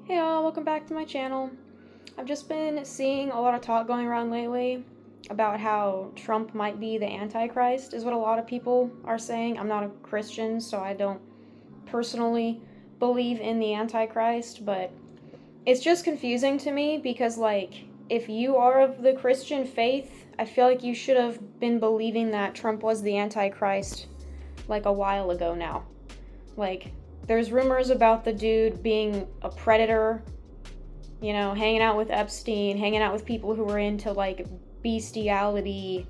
Hey all, welcome back to my channel. I've just been seeing a lot of talk going around lately about how Trump might be the Antichrist, is what a lot of people are saying. I'm not a Christian, so I don't personally believe in the Antichrist, but it's just confusing to me because, like, if you are of the Christian faith, I feel like you should have been believing that Trump was the Antichrist, like, a while ago now. Like, there's rumors about the dude being a predator, you know, hanging out with Epstein, hanging out with people who were into, like, bestiality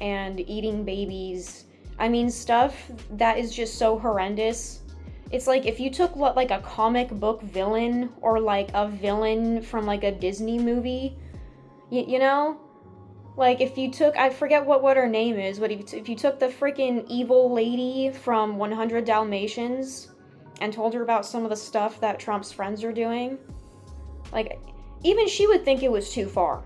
and eating babies. I mean, stuff that is just so horrendous. It's like if you took, like, a comic book villain or, like, a villain from, like, a Disney movie, you know? Like, if you took, I forget what her name is, but if you took the freaking evil lady from 100 Dalmatians and told her about some of the stuff that Trump's friends are doing, like, even she would think it was too far.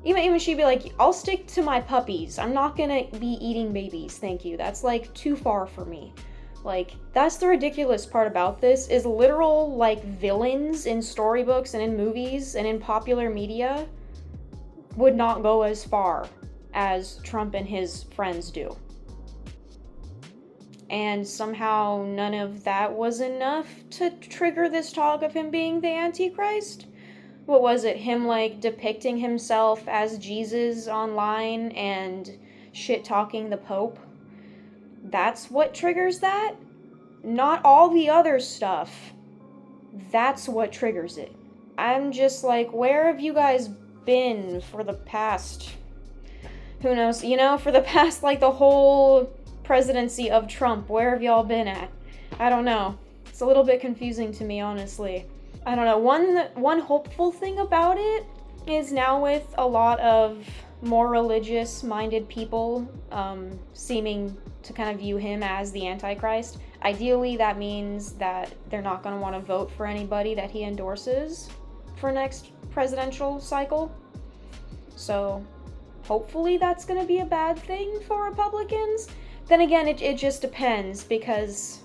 Even she'd be like, I'll stick to my puppies. I'm not gonna be eating babies, thank you. That's, like, too far for me. Like, that's the ridiculous part about this, is literal, like, villains in storybooks and in movies and in popular media would not go as far as Trump and his friends do. And somehow none of that was enough to trigger this talk of him being the Antichrist. What was it? Him, like, depicting himself as Jesus online and shit-talking the Pope? That's what triggers that? Not all the other stuff. That's what triggers it. I'm just like, where have you guys been for the past, who knows, you know, for the past, like, the whole presidency of Trump? Where have y'all been at? I don't know. It's a little bit confusing to me, honestly. I don't know. One hopeful thing about it is now with a lot of more religious-minded people seeming to kind of view him as the Antichrist. Ideally, that means that they're not going to want to vote for anybody that he endorses for next presidential cycle. So hopefully that's going to be a bad thing for Republicans. Then again, it just depends, because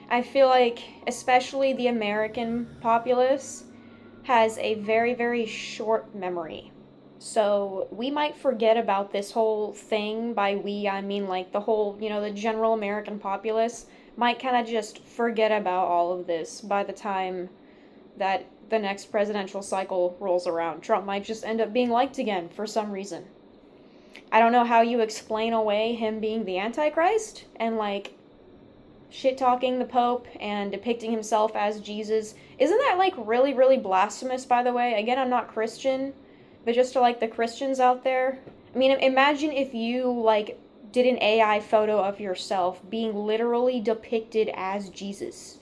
I feel like especially the American populace has a very, very short memory. So we might forget about this whole thing. By we, I mean, like, the whole, you know, the general American populace might kind of just forget about all of this by the time that the next presidential cycle rolls around. Trump might just end up being liked again for some reason. I don't know how you explain away him being the Antichrist and, like, shit-talking the Pope and depicting himself as Jesus. Isn't that, like, really, really blasphemous, by the way? Again, I'm not Christian, but just to, like, the Christians out there. I mean, imagine if you, like, did an AI photo of yourself being literally depicted as Jesus.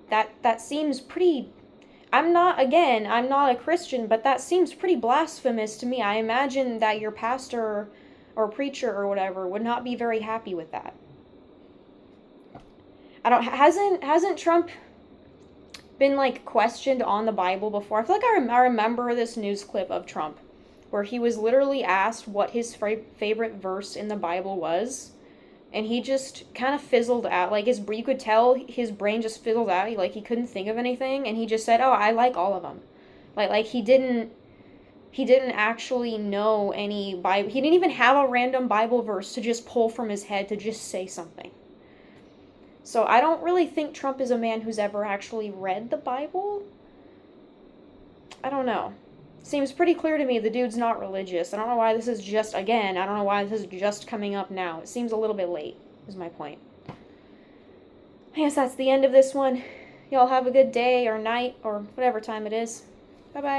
That seems pretty... I'm not a Christian, but that seems pretty blasphemous to me. I imagine that your pastor or preacher or whatever would not be very happy with that. Hasn't Trump been, like, questioned on the Bible before? I feel like I remember this news clip of Trump where he was literally asked what his favorite verse in the Bible was, and he just kind of fizzled out. Like, you could tell his brain just fizzled out. He couldn't think of anything, and he just said, "Oh, I like all of them." Like he didn't actually know any Bible. He didn't even have a random Bible verse to just pull from his head to just say something. So I don't really think Trump is a man who's ever actually read the Bible. I don't know. Seems pretty clear to me the dude's not religious. I don't know why this is just, again, I don't know why this is just coming up now. It seems a little bit late, is my point. I guess that's the end of this one. Y'all have a good day or night or whatever time it is. Bye-bye.